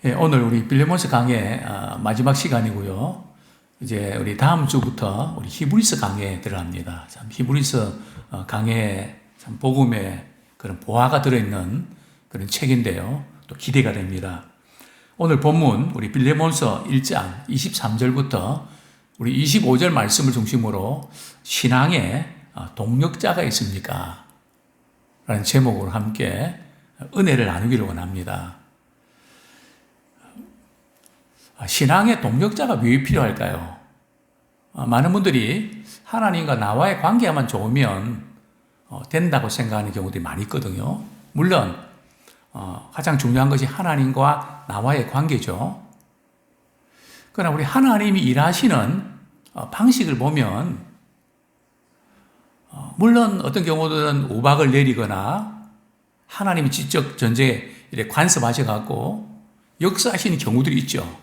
예, 오늘 우리 빌레몬스 강의 마지막 시간이고요. 이제 우리 다음 주부터 우리 히브리서 강의에 들어갑니다. 참 히브리서 강의에 참 복음의 그런 보화가 들어있는 그런 책인데요. 또 기대가 됩니다. 오늘 본문 우리 빌레몬서 1장 23절부터 우리 25절 말씀을 중심으로 신앙에 동력자가 있습니까? 라는 제목으로 함께 은혜를 나누기를 원합니다. 신앙의 동력자가 왜 필요할까요? 많은 분들이 하나님과 나와의 관계만 좋으면 된다고 생각하는 경우들이 많이 있거든요. 물론 가장 중요한 것이 하나님과 나와의 관계죠. 그러나 우리 하나님이 일하시는 방식을 보면 물론 어떤 경우들은 우박을 내리거나 하나님이 직접 전쟁에 간섭하셔갖고 역사하시는 경우들이 있죠.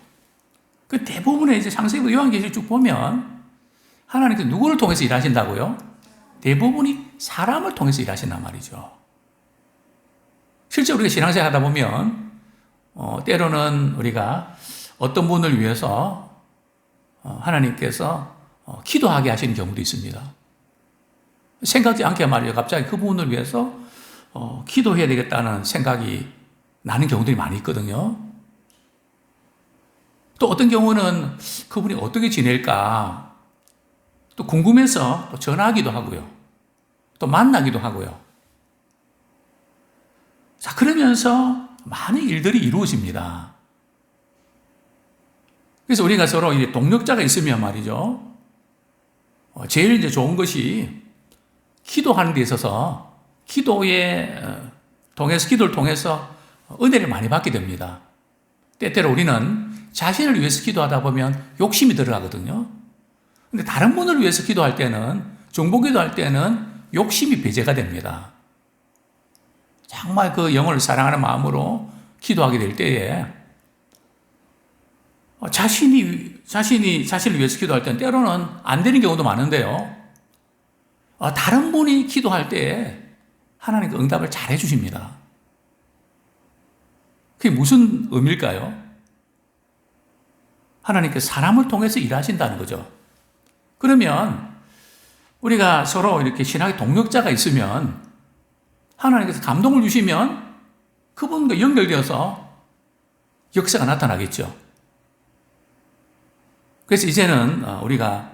그 대부분의 이제 창세기부터 요한계시를 쭉 보면 하나님께서 누구를 통해서 일하신다고요? 대부분이 사람을 통해서 일하신단 말이죠. 실제 우리가 신앙생활 하다 보면 때로는 우리가 어떤 분을 위해서 하나님께서 기도하게 하시는 경우도 있습니다. 생각지 않게 말이죠. 갑자기 그 분을 위해서 기도해야 되겠다는 생각이 나는 경우들이 많이 있거든요. 또 어떤 경우는 그분이 어떻게 지낼까 또 궁금해서 또 전화하기도 하고요. 또 만나기도 하고요. 자, 그러면서 많은 일들이 이루어집니다. 그래서 우리가 서로 이제 동력자가 있으면 말이죠. 제일 이제 좋은 것이 기도하는 데 있어서 기도를 통해서 은혜를 많이 받게 됩니다. 때때로 우리는 자신을 위해서 기도하다 보면 욕심이 들어가거든요. 근데 다른 분을 위해서 기도할 때는, 중보기도할 때는 욕심이 배제가 됩니다. 정말 그 영혼을 사랑하는 마음으로 기도하게 될 때에 자신을 위해서 기도할 때는 때로는 안 되는 경우도 많은데요. 다른 분이 기도할 때에 하나님 그 응답을 잘 해주십니다. 그게 무슨 의미일까요? 하나님께서 사람을 통해서 일하신다는 거죠. 그러면 우리가 서로 이렇게 신학의 동력자가 있으면 하나님께서 감동을 주시면 그분과 연결되어서 역사가 나타나겠죠. 그래서 이제는 우리가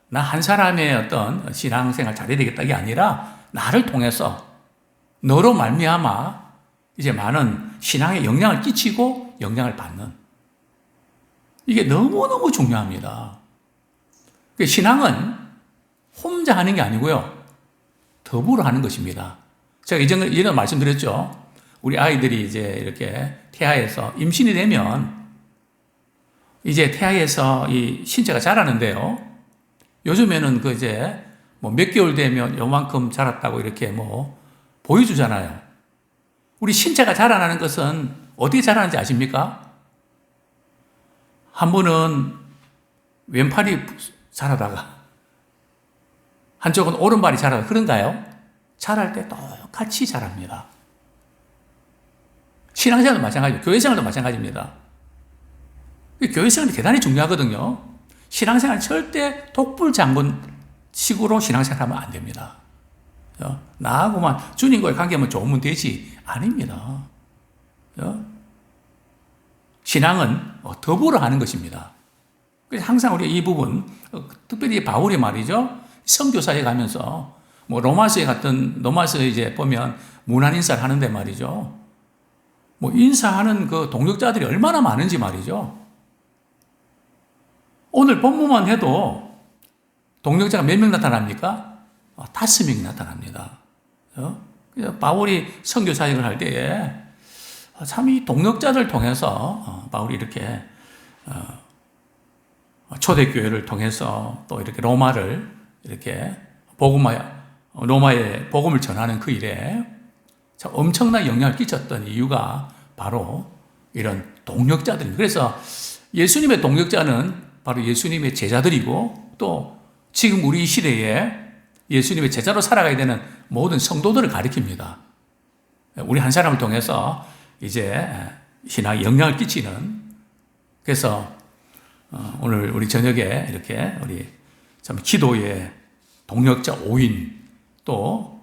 나 한 사람의 어떤 신앙생활 잘해야 되겠다 게 아니라 나를 통해서 너로 말미암아 이제 많은 신앙에 영향을 끼치고 영향을 받는 이게 너무너무 중요합니다. 신앙은 혼자 하는 게 아니고요. 더불어 하는 것입니다. 제가 예전에 말씀드렸죠. 우리 아이들이 이제 이렇게 태아에서 임신이 되면 이제 태아에서 이 신체가 자라는데요. 요즘에는 그 이제 뭐 몇 개월 되면 요만큼 자랐다고 이렇게 뭐 보여주잖아요. 우리 신체가 자라나는 것은 어떻게 자라는지 아십니까? 한 분은 왼팔이 자라다가 한쪽은 오른발이 자라다가 그런가요? 자랄 때 똑같이 자랍니다. 신앙생활도 마찬가지고 교회생활도 마찬가지입니다. 교회생활이 대단히 중요하거든요. 신앙생활 절대 독불장군식으로 신앙생활하면 안 됩니다. 나하고만 주님과의 관계만 좋으면 되지 아닙니다. 신앙은 더불어 하는 것입니다. 그래서 항상 우리 이 부분, 특별히 바울이 말이죠. 선교사에 가면서 뭐 로마서에 이제 보면 문안 인사를 하는데 말이죠. 뭐 인사하는 그 동역자들이 얼마나 많은지 말이죠. 오늘 본문만 해도 동역자가 몇 명 나타납니까? 5명이 나타납니다. 그래서 바울이 선교 사역을 할 때에 참 이 동역자들 통해서 바울이 이렇게 초대교회를 통해서 또 이렇게 로마를 이렇게 로마에 복음을 전하는 그 일에 참 엄청난 영향을 끼쳤던 이유가 바로 이런 동역자들입니다. 그래서 예수님의 동역자는 바로 예수님의 제자들이고 또 지금 우리 시대에 예수님의 제자로 살아가야 되는 모든 성도들을 가리킵니다. 우리 한 사람을 통해서 이제 신학에 영향을 끼치는, 그래서 오늘 우리 저녁에 이렇게 우리 참 기도의 동력자 5인, 또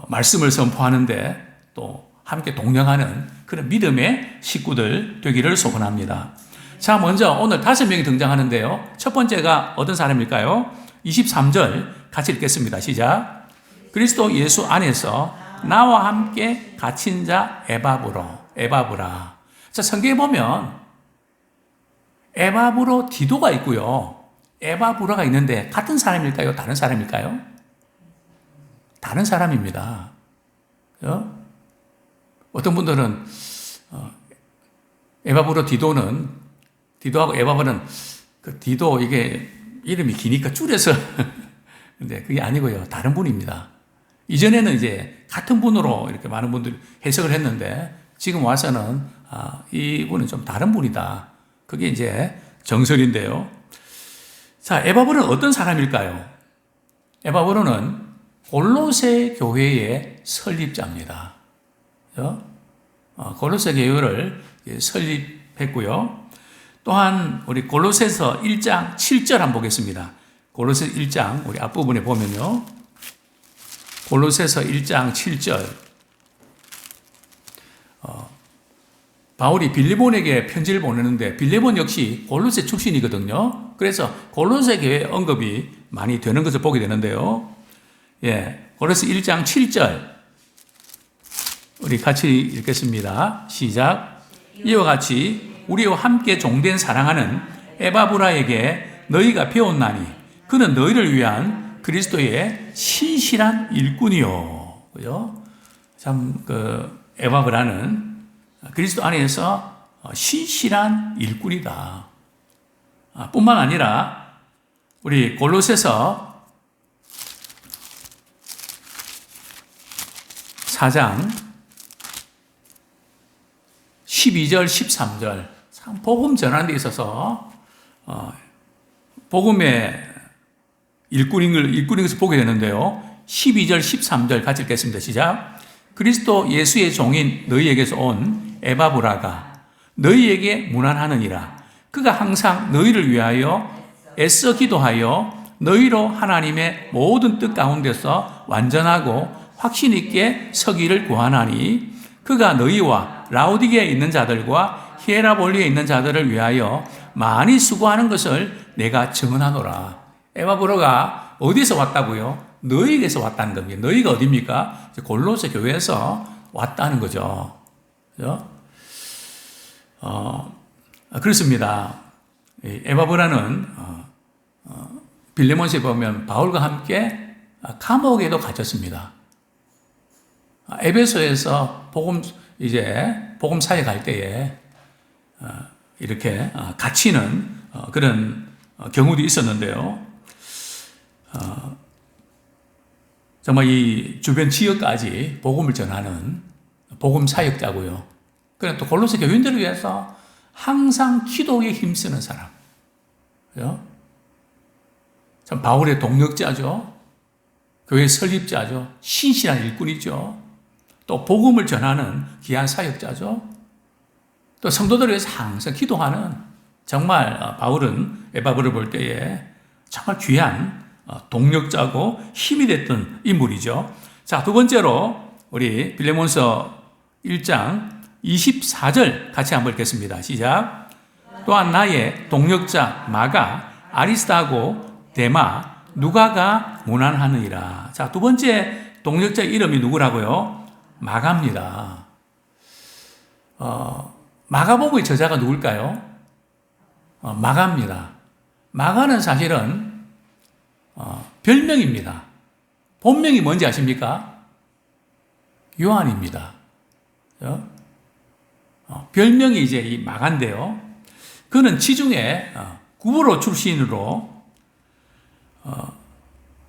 말씀을 선포하는데 또 함께 동력하는 그런 믿음의 식구들 되기를 소원합니다. 자, 먼저 오늘 5명이 등장하는데요. 첫 번째가 어떤 사람일까요? 23절 같이 읽겠습니다. 시작. 그리스도 예수 안에서 나와 함께 갇힌 자 에바브라. 자, 성경에 보면 에바브로 디도가 있고요. 에바브라가 있는데 같은 사람일까요? 다른 사람일까요? 다른 사람입니다. 어떤 분들은 에바브로 디도하고 에바브는 그 디도 이게 이름이 기니까 줄여서 근데 그게 아니고요. 다른 분입니다. 이전에는 이제 같은 분으로 이렇게 많은 분들이 해석을 했는데 지금 와서는 이분은 좀 다른 분이다. 그게 이제 정설인데요. 자, 에바브로는 어떤 사람일까요? 에바브로는 골로새 교회의 설립자입니다. 골로새 교회를 설립했고요. 또한 우리 골로새서 1장 7절 한번 보겠습니다. 골로새 1장 우리 앞부분에 보면요. 골로새서 1장 7절 바울이 빌리본에게 편지를 보내는데 빌리본 역시 골로새 출신이거든요. 그래서 골로새 교회 언급이 많이 되는 것을 보게 되는데요. 골로새 1장 7절 우리 같이 읽겠습니다. 시작. 이와 같이 우리와 함께 종된 사랑하는 에바브라에게 너희가 배웠나니 그는 너희를 위한 그리스도의 신실한 일꾼이요. 그죠? 참, 에바브라는 그리스도 안에서 신실한 일꾼이다. 뿐만 아니라 우리 골로새서 4장 12절, 13절 참 복음 전하는 데 있어서 복음의 일꾼인 것을 보게 되는데요. 12절, 13절 같이 읽겠습니다. 시작. 그리스도 예수의 종인 너희에게서 온 에바브라가 너희에게 문안하느니라. 그가 항상 너희를 위하여 애써 기도하여 너희로 하나님의 모든 뜻 가운데서 완전하고 확신 있게 서기를 구하나니 그가 너희와 라오디게에 있는 자들과 히에라볼리에 있는 자들을 위하여 많이 수고하는 것을 내가 증언하노라. 에바브로가 어디서 왔다고요? 너희에게서 왔다는 겁니다. 너희가 어디입니까? 골로새 교회에서 왔다는 거죠. 그렇죠? 그렇습니다. 에바브라는 빌레몬서에 보면 바울과 함께 감옥에도 갇혔습니다. 에베소에서 복음 사에 갈 때에 이렇게 갇히는 그런 경우도 있었는데요. 정말 이 주변 지역까지 복음을 전하는 복음 사역자고요. 그리고 또 골로새 교인들을 위해서 항상 기도에 힘쓰는 사람. 그죠? 참 바울의 동력자죠. 교회 설립자죠. 신실한 일꾼이죠. 또 복음을 전하는 귀한 사역자죠. 또 성도들을 위해서 항상 기도하는 정말 바울은 에바브를 볼 때에 정말 귀한 동력자고 힘이 됐던 인물이죠. 자, 두 번째로 우리 빌레몬서 1장 24절 같이 한번 읽겠습니다. 시작. 또한 나의 동력자 마가 아리스타고 데마 누가가 문안하느니라. 자, 두 번째 동력자 이름이 누구라고요? 마가입니다. 마가복음의 저자가 누굴까요? 마가입니다. 마가는 사실은 별명입니다. 본명이 뭔지 아십니까? 요한입니다. 별명이 이제 이 마가인데요. 그는 지중해 구브로 출신으로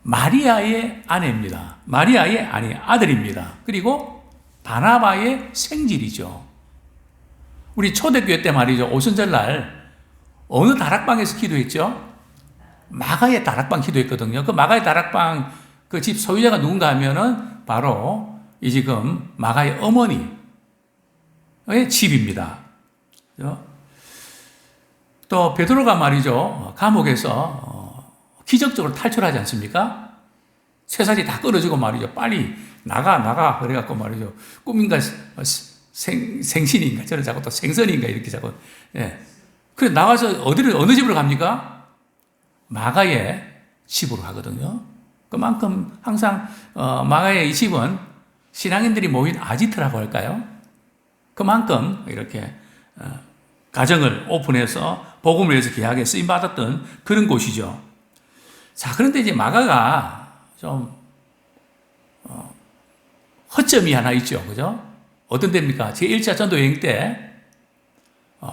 마리아의 아내입니다. 마리아의 아들입니다. 그리고 바나바의 생질이죠. 우리 초대교회 때 말이죠. 오순절날 어느 다락방에서 기도했죠? 마가의 다락방 기도했거든요. 그 마가의 다락방 그 집 소유자가 누군가 하면은 바로 이 지금 마가의 어머니의 집입니다. 그죠? 또 베드로가 말이죠. 감옥에서 기적적으로 탈출하지 않습니까? 쇠사슬이 다 끊어지고 말이죠. 빨리 나가 그래갖고 말이죠. 꿈인가 생신인가 저는 자꾸 또 생선인가 이렇게 자꾸 그래 나가서 어느 집으로 갑니까? 마가의 집으로 가거든요. 그만큼 항상 마가의 이 집은 신앙인들이 모인 아지트라고 할까요? 그만큼 이렇게 가정을 오픈해서 복음을 위해서 귀하게 쓰임 받았던 그런 곳이죠. 자, 그런데 이제 마가가 좀 허점이 하나 있죠. 그죠? 어떤 데입니까? 제1차 전도 여행 때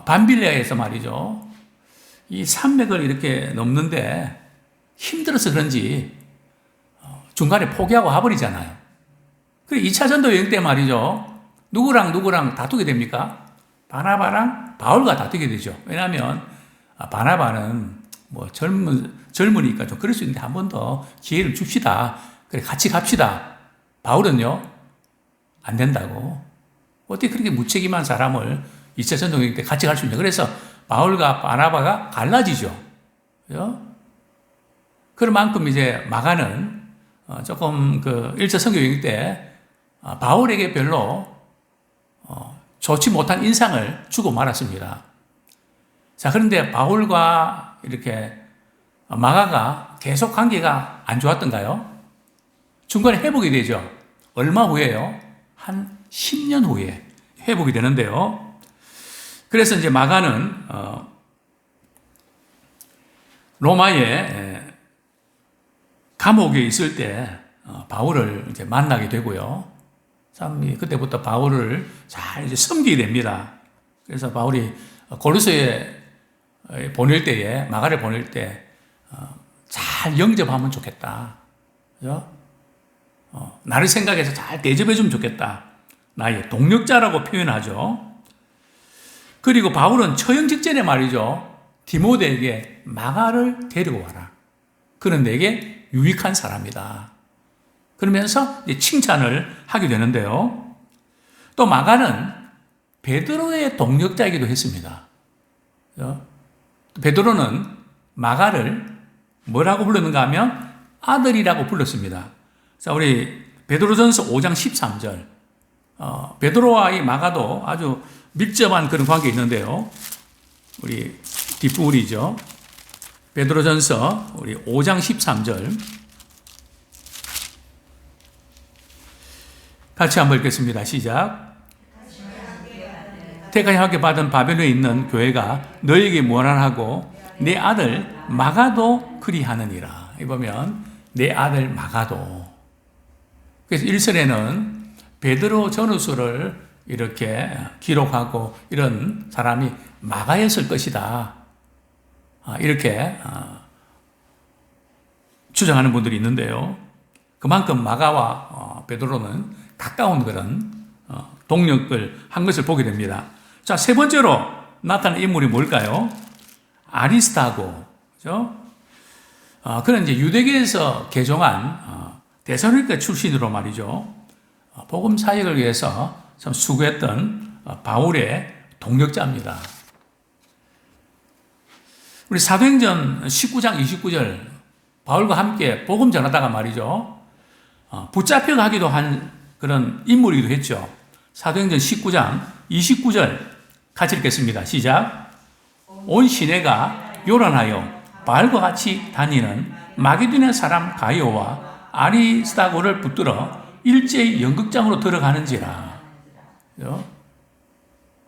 밤빌리아에서 말이죠. 이 산맥을 이렇게 넘는데 힘들어서 그런지 중간에 포기하고 와버리잖아요. 그리고 2차 전도 여행 때 말이죠. 누구랑 다투게 됩니까? 바나바랑 바울과 다투게 되죠. 왜냐하면 바나바는 뭐 젊으니까 좀 그럴 수 있는데 한 번 더 기회를 줍시다. 그래 같이 갑시다. 바울은요 안 된다고. 어떻게 그렇게 무책임한 사람을 2차 전도 여행 때 같이 갈 수 있냐. 그래서 바울과 바나바가 갈라지죠. 그죠? 그런 만큼 이제 마가는 조금 그 1차 선교 여행 때 바울에게 별로 좋지 못한 인상을 주고 말았습니다. 자, 그런데 바울과 이렇게 마가가 계속 관계가 안 좋았던가요? 중간에 회복이 되죠. 얼마 후에요? 한 10년 후에 회복이 되는데요. 그래서 이제 마가는 로마의 감옥에 있을 때 바울을 이제 만나게 되고요. 참 그때부터 바울을 잘 이제 섬기게 됩니다. 그래서 바울이 고로새에 보낼 때에 마가를 보낼 때 잘 영접하면 좋겠다. 그죠? 나를 생각해서 잘 대접해주면 좋겠다. 나의 동력자라고 표현하죠. 그리고 바울은 처형 직전에 말이죠. 디모데에게 마가를 데리고 와라. 그는 내게 유익한 사람이다. 그러면서 이제 칭찬을 하게 되는데요. 또 마가는 베드로의 동력자이기도 했습니다. 베드로는 마가를 뭐라고 불렀는가 하면 아들이라고 불렀습니다. 자, 우리 베드로전서 5장 13절. 베드로와 이 마가도 아주 밀접한 그런 관계 있는데요. 우리 뒷부분이죠. 베드로전서 우리 5장 13절. 같이 한번 읽겠습니다. 시작. 택하게 받은 바벨론에 있는 교회가 너에게 무난하고 내 아들 마가도 그리하느니라. 이 보면 내 아들 마가도. 그래서 1절에는 베드로 전후서를 이렇게 기록하고 이런 사람이 마가였을 것이다. 이렇게 주장하는 분들이 있는데요. 그만큼 마가와 베드로는 가까운 그런 동력을 한 것을 보게 됩니다. 자, 세 번째로 나타난 인물이 뭘까요? 아리스타고, 그죠? 그는 이제 유대계에서 개종한 데살로니가 출신으로 말이죠. 복음 사역을 위해서 참 수고했던 바울의 동력자입니다. 우리 사도행전 19장 29절 바울과 함께 복음 전하다가 말이죠. 붙잡혀가기도 한 그런 인물이기도 했죠. 사도행전 19장 29절 같이 읽겠습니다. 시작. 온 시내가 요란하여 바울과 같이 다니는 마게도냐 사람 가이오와 아리스다고를 붙들어 일제히 연극장으로 들어가는지라.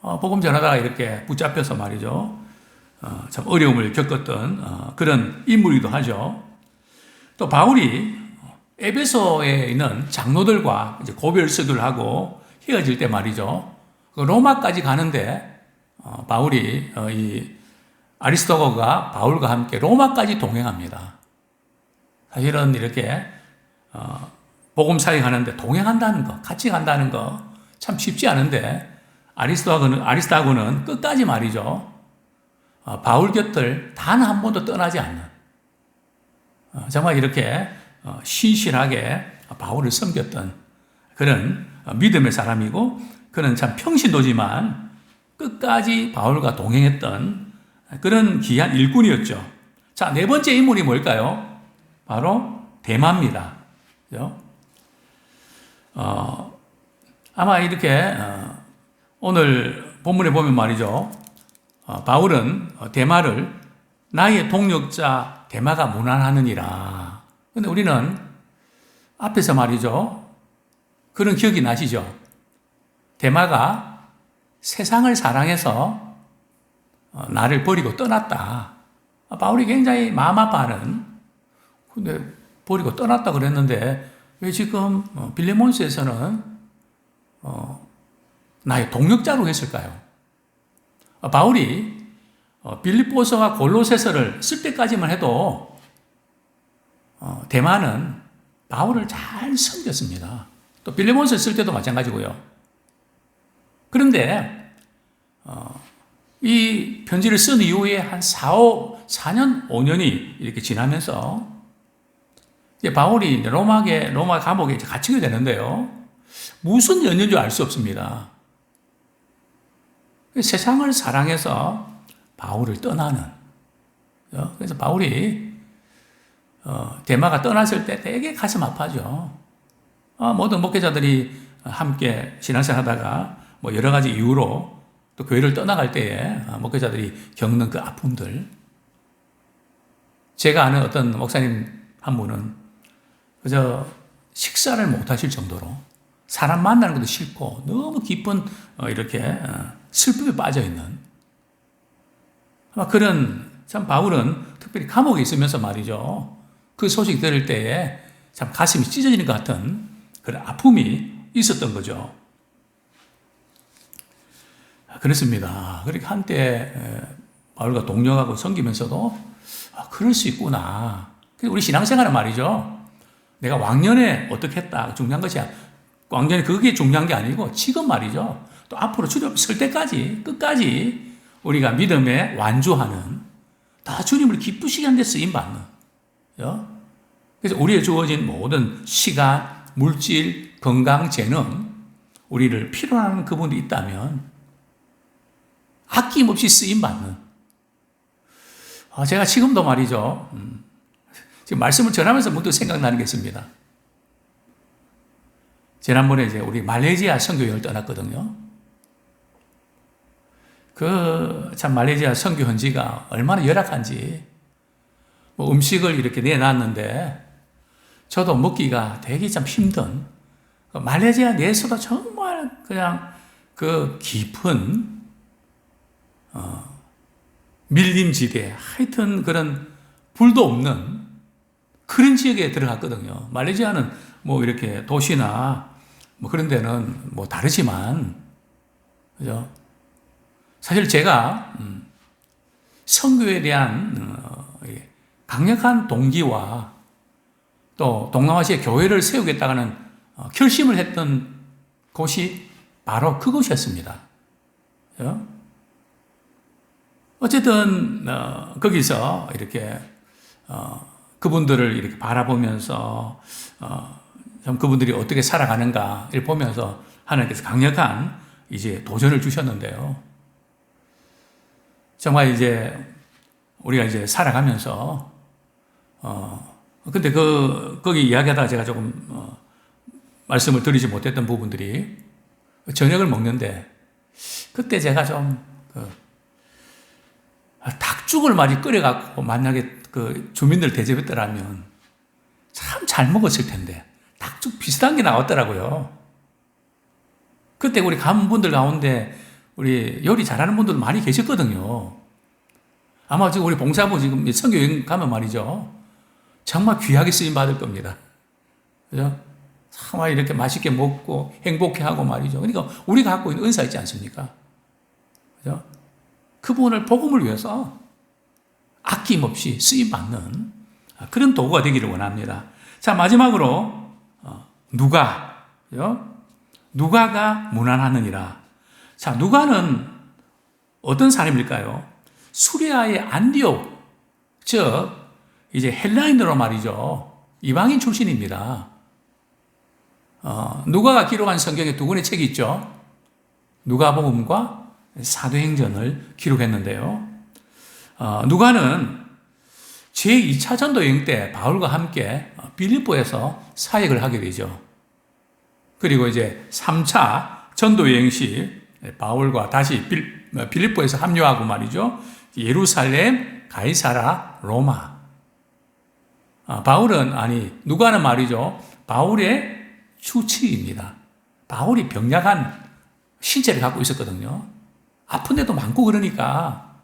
복음 전하다가 이렇게 붙잡혀서 말이죠. 참 어려움을 겪었던 그런 인물이기도 하죠. 또 바울이 에베소에 있는 장로들과 이제 고별서들을 하고 헤어질 때 말이죠. 로마까지 가는데 바울이 이 아리스토거가 바울과 함께 로마까지 동행합니다. 사실은 이렇게 복음 사역하는데 동행한다는 거, 같이 간다는 거 참 쉽지 않은데 아리스토거는 끝까지 말이죠. 바울 곁을 단 한 번도 떠나지 않는 정말 이렇게 신실하게 바울을 섬겼던 그런 믿음의 사람이고 그는 참 평신도지만 끝까지 바울과 동행했던 그런 귀한 일꾼이었죠. 자, 네 번째 인물이 뭘까요? 바로 데마입니다. 그죠? 아마 이렇게 오늘 본문에 보면 말이죠. 바울은 데마를 나의 동력자 데마가 무난하느니라. 근데 우리는 앞에서 말이죠. 그런 기억이 나시죠? 데마가 세상을 사랑해서 나를 버리고 떠났다. 바울이 굉장히 마음 아파하는, 근데 버리고 떠났다 그랬는데 왜 지금 빌레몬스에서는 나의 동력자로 했을까요? 바울이 빌립보서와 골로새서를 쓸 때까지만 해도 데마는 바울을 잘 섬겼습니다. 또 빌레몬서 쓸 때도 마찬가지고요. 그런데 이 편지를 쓴 이후에 한 4년, 5년이 이렇게 지나면서 이제 바울이 로마 감옥에 갇히게 되는데요. 무슨 연유인 줄 알 수 없습니다. 세상을 사랑해서 바울을 떠나는. 그래서 바울이 데마가 떠났을 때 되게 가슴 아파죠. 모든 목회자들이 함께 신앙생활 하다가 뭐 여러 가지 이유로 또 교회를 떠나갈 때에 목회자들이 겪는 그 아픔들. 제가 아는 어떤 목사님 한 분은 그저 식사를 못 하실 정도로 사람 만나는 것도 싫고 너무 깊은 이렇게 슬픔에 빠져 있는 그런 참 바울은 특별히 감옥에 있으면서 말이죠. 그 소식 들을 때에 참 가슴이 찢어지는 것 같은 그런 아픔이 있었던 거죠. 그렇습니다. 그렇게 한때 바울과 동력하고 섬기면서도 그럴 수 있구나. 우리 신앙생활은 말이죠. 내가 왕년에 어떻게 했다 중요한 것이야. 왕년에 그게 중요한 게 아니고 지금 말이죠. 또 앞으로 주님 설 때까지 끝까지 우리가 믿음에 완주하는 다 주님을 기쁘시게 하는 데 쓰임받는. 그래서 우리에 주어진 모든 시간, 물질, 건강, 재능 우리를 필요로 하는 그분이 있다면 아낌없이 쓰임받는. 제가 지금도 말이죠. 지금 말씀을 전하면서 문득 생각나는 게 있습니다. 지난번에 이제 우리 말레이시아 선교여행을 떠났거든요. 참 말레이시아 선교 현지가 얼마나 열악한지, 뭐 음식을 이렇게 내놨는데, 저도 먹기가 되게 참 힘든, 말레이시아 내에서도 정말 그냥 그 깊은, 밀림지대, 하여튼 그런 불도 없는 그런 지역에 들어갔거든요. 말레이시아는 뭐 이렇게 도시나 뭐 그런 데는 뭐 다르지만, 그죠? 사실 제가 선교에 대한 강력한 동기와 또 동남아시아 교회를 세우겠다는 결심을 했던 곳이 바로 그곳이었습니다. 그죠? 어쨌든 거기서 이렇게 그분들을 이렇게 바라보면서 참 그분들이 어떻게 살아가는가를 보면서 하나님께서 강력한 이제 도전을 주셨는데요. 정말 이제 우리가 이제 살아가면서 근데 거기 이야기하다가 제가 조금 말씀을 드리지 못했던 부분들이 저녁을 먹는데 그때 제가 좀 닭죽을 많이 끓여갖고 만약에 그 주민들 대접했더라면 참 잘 먹었을 텐데 닭죽 비슷한 게 나왔더라고요. 그때 우리 간 분들 가운데 우리 요리 잘하는 분들 많이 계셨거든요. 아마 지금 우리 봉사부 지금 선교여행 가면 말이죠. 정말 귀하게 쓰임 받을 겁니다. 그죠? 정말 이렇게 맛있게 먹고 행복해하고 말이죠. 그러니까 우리가 갖고 있는 은사 있지 않습니까? 그죠? 그분을 복음을 위해서 아낌없이 쓰임 받는 그런 도구가 되기를 원합니다. 자, 마지막으로 누가, 그죠? 누가가 무난하느니라. 자, 누가는 어떤 사람일까요? 수리아의 안디옥, 즉 이제 헬라인으로 말이죠. 이방인 출신입니다. 누가가 기록한 성경에 두 권의 책이 있죠. 누가복음과 사도행전을 기록했는데요. 누가는 제2차 전도 여행 때 바울과 함께 빌립보에서 사역을 하게 되죠. 그리고 이제 3차 전도 여행 시 바울과 다시 빌립보에서 합류하고 말이죠. 예루살렘, 가이사라, 로마. 누가는 말이죠. 바울의 주치의입니다. 바울이 병약한 신체를 갖고 있었거든요. 아픈 데도 많고 그러니까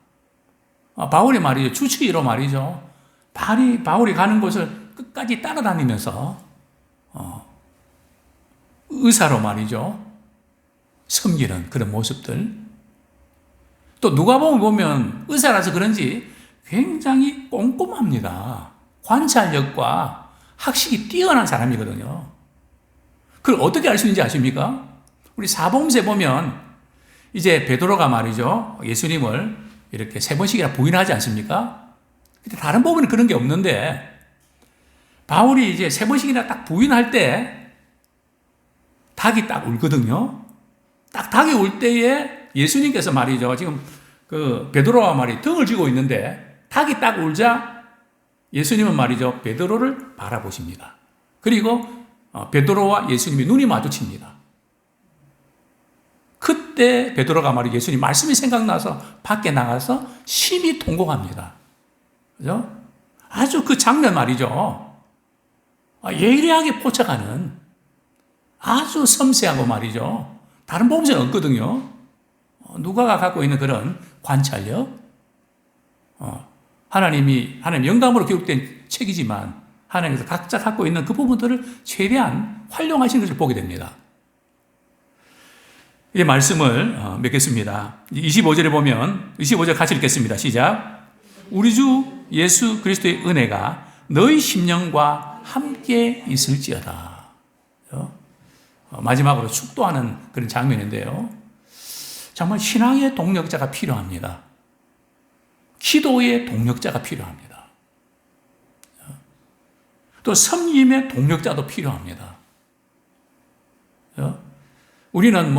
바울이 말이죠. 주치의로 말이죠. 바울이 가는 곳을 끝까지 따라다니면서 의사로 말이죠. 섬기는 그런 모습들. 또 누가복음 보면 의사라서 그런지 굉장히 꼼꼼합니다. 관찰력과 학식이 뛰어난 사람이거든요. 그걸 어떻게 알 수 있는지 아십니까? 우리 사복음서에 보면 이제 베드로가 말이죠. 예수님을 이렇게 3번씩이나 부인하지 않습니까? 근데 다른 부분은 그런 게 없는데 바울이 이제 3번씩이나 딱 부인할 때 닭이 딱 울거든요. 딱 닭이 울 때에 예수님께서 말이죠. 지금 그 베드로와 말이 등을 쥐고 있는데 닭이 딱 울자 예수님은 말이죠. 베드로를 바라보십니다. 그리고 베드로와 예수님이 눈이 마주칩니다. 그때 베드로가 말이죠. 예수님 말씀이 생각나서 밖에 나가서 심히 통곡합니다. 그죠? 아주 그 장면 말이죠. 예리하게 포착하는 아주 섬세하고 말이죠. 다른 복음서는 없거든요. 누가가 갖고 있는 그런 관찰력. 하나님 영감으로 기록된 책이지만 하나님께서 각자 갖고 있는 그 부분들을 최대한 활용하시는 것을 보게 됩니다. 이 말씀을 맺겠습니다. 25절에 보면 25절 같이 읽겠습니다. 시작. 우리 주 예수 그리스도의 은혜가 너희 심령과 함께 있을지어다. 마지막으로 축도하는 그런 장면인데요. 정말 신앙의 동력자가 필요합니다. 기도의 동력자가 필요합니다. 또 섬김의 동력자도 필요합니다. 우리는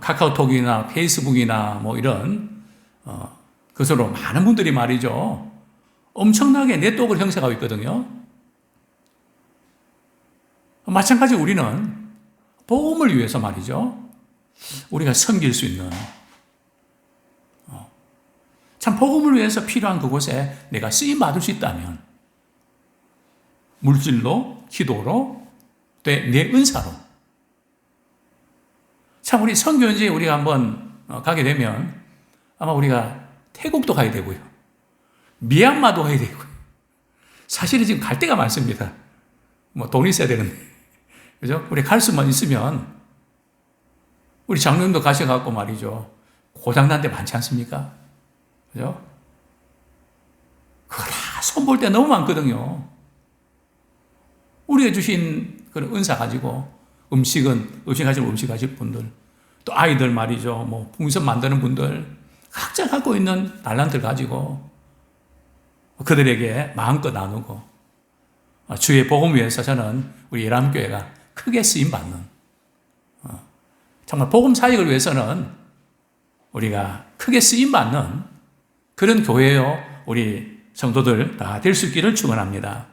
카카오톡이나 페이스북이나 이런 그것으로 많은 분들이 말이죠. 엄청나게 네트워크를 형성하고 있거든요. 마찬가지 우리는 복음을 위해서 말이죠. 우리가 섬길 수 있는 참 복음을 위해서 필요한 그곳에 내가 쓰임 받을 수 있다면 물질로, 기도로, 내 은사로 참 우리 선교연지에 우리가 한번 가게 되면 아마 우리가 태국도 가야 되고요. 미얀마도 가야 되고요. 사실은 지금 갈 데가 많습니다. 돈이 있어야 되는데. 그죠? 우리 갈 수만 있으면 우리 장로님도 가셔갖고 말이죠. 고장난 데 많지 않습니까? 그죠? 그거 다 손볼 때 너무 많거든요. 우리가 주신 그런 은사 가지고 음식 가지고 음식 하실 분들, 또 아이들 말이죠. 풍선 만드는 분들, 각자 갖고 있는 달란트를 가지고 그들에게 마음껏 나누고 주의 복음 위해서 저는 우리 예람교회가 크게 쓰임받는 정말 복음 사역을 위해서는 우리가 크게 쓰임받는 그런 교회요 우리 성도들 다 될 수 있기를 축원합니다.